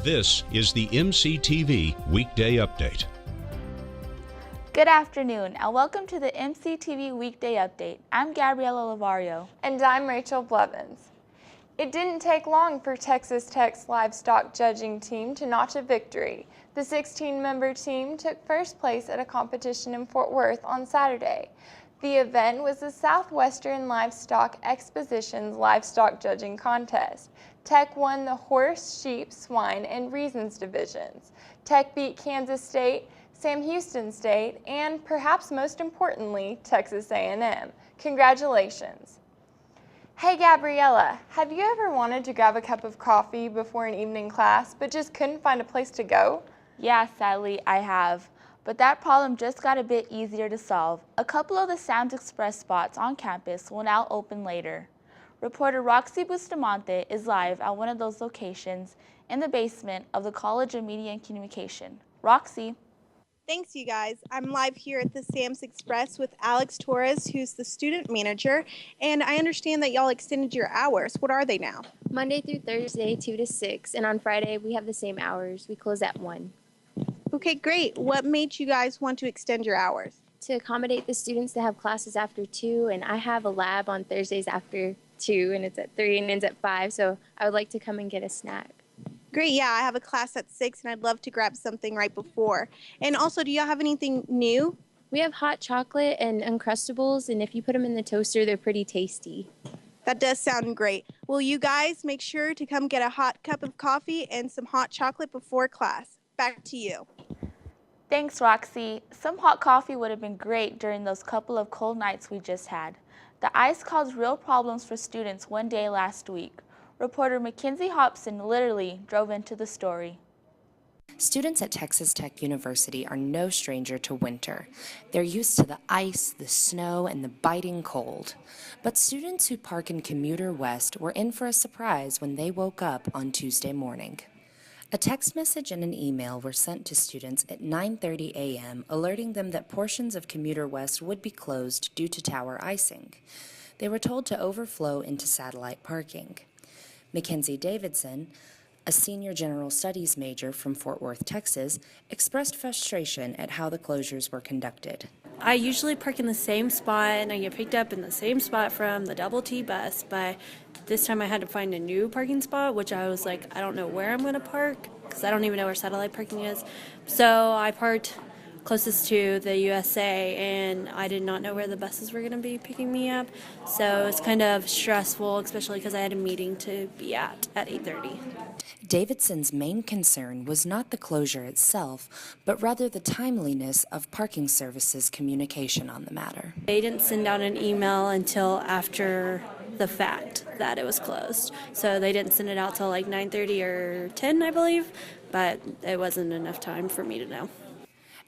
This is the MCTV Weekday Update. Good afternoon and welcome to the MCTV Weekday Update. I'm Gabriela Lavario. And I'm Rachel Blevins. It didn't take long for Texas Tech's livestock judging team to notch a victory. The 16-member team took first place at a competition in Fort Worth on Saturday. The event was the Southwestern Livestock Exposition's livestock judging contest. Tech won the horse, sheep, swine, and reasons divisions. Tech beat Kansas State, Sam Houston State, and perhaps most importantly, Texas A&M. Congratulations. Hey Gabriela, have you ever wanted to grab a cup of coffee before an evening class but just couldn't find a place to go? Yeah, sadly I have. But that problem just got a bit easier to solve. A couple of the Sam's Express spots on campus will now open later. Reporter Roxie Bustamante is live at one of those locations in the basement of the College of Media and Communication. Roxie. Thanks, you guys. I'm live here at the Sam's Express with Alex Torres, who's the student manager, and I understand that y'all extended your hours. What are they now? Monday through Thursday, 2 to 6, and on Friday we have the same hours. We close at 1. Okay, great. What made you guys want to extend your hours? To accommodate the students that have classes after 2, and I have a lab on Thursdays after 2, and it's at 3 and ends at 5, so I would like to come and get a snack. Great, yeah, I have a class at 6, and I'd love to grab something right before. And also, do y'all have anything new? We have hot chocolate and Uncrustables, and if you put them in the toaster, they're pretty tasty. That does sound great. Well, you guys make sure to come get a hot cup of coffee and some hot chocolate before class. Back to you. Thanks, Roxie. Some hot coffee would have been great during those couple of cold nights we just had. The ice caused real problems for students one day last week. Reporter Mackenzie Hobson literally drove into the story. Students at Texas Tech University are no stranger to winter. They're used to the ice, the snow, and the biting cold. But students who park in Commuter West were in for a surprise when they woke up on Tuesday morning. A text message and an email were sent to students at 9:30 a.m. alerting them that portions of Commuter West would be closed due to tower icing. They were told to overflow into satellite parking. Mackenzie Davidson, a senior general studies major from Fort Worth, Texas, expressed frustration at how the closures were conducted. I usually park in the same spot and I get picked up in the same spot from the double T bus, but this time I had to find a new parking spot, which I was like, I don't know where I'm going to park because I don't even know where satellite parking is. So I parked closest to the USA, and I did not know where the buses were going to be picking me up. So it's kind of stressful, especially because I had a meeting to be at 8:30. Davidson's main concern was not the closure itself, but rather the timeliness of parking services communication on the matter. They didn't send out an email until after the fact that it was closed. So they didn't send it out till like 9:30 or 10, I believe, but it wasn't enough time for me to know.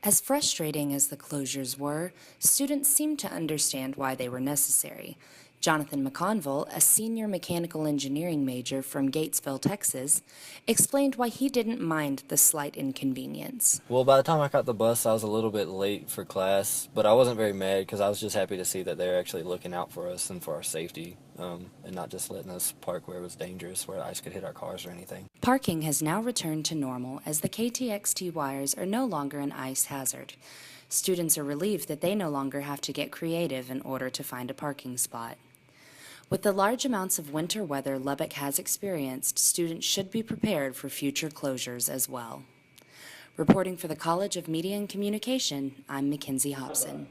As frustrating as the closures were, students seemed to understand why they were necessary. Jonathan McConville, a senior mechanical engineering major from Gatesville, Texas, explained why he didn't mind the slight inconvenience. Well, by the time I got the bus, I was a little bit late for class, but I wasn't very mad because I was just happy to see that they're actually looking out for us and for our safety, and not just letting us park where it was dangerous, where the ice could hit our cars or anything. Parking has now returned to normal as the KTXT wires are no longer an ice hazard. Students are relieved that they no longer have to get creative in order to find a parking spot. With the large amounts of winter weather Lubbock has experienced, students should be prepared for future closures as well. Reporting for the College of Media and Communication, I'm Mackenzie Hobson.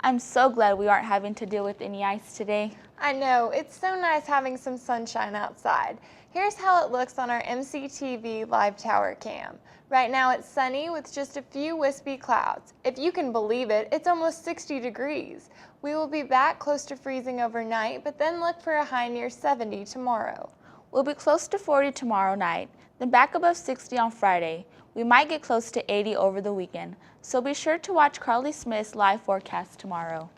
I'm so glad we aren't having to deal with any ice today. I know, it's so nice having some sunshine outside. Here's how it looks on our MCTV live tower cam. Right now it's sunny with just a few wispy clouds. If you can believe it, it's almost 60 degrees. We will be back close to freezing overnight, but then look for a high near 70 tomorrow. We'll be close to 40 tomorrow night, then back above 60 on Friday. We might get close to 80 over the weekend, so be sure to watch Carly Smith's live forecast tomorrow.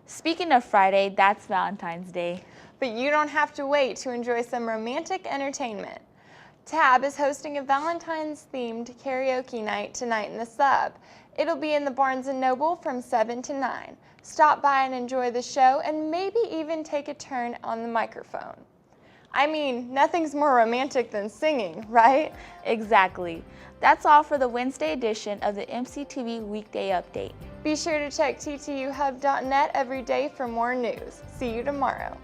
Speaking of Friday, that's Valentine's Day. But you don't have to wait to enjoy some romantic entertainment. Tab is hosting a Valentine's-themed karaoke night tonight in the Sub. It'll be in the Barnes & Noble from 7 to 9. Stop by and enjoy the show and maybe even take a turn on the microphone. I mean, nothing's more romantic than singing, right? Exactly. That's all for the Wednesday edition of the MCTV Weekday Update. Be sure to check ttuhub.net every day for more news. See you tomorrow.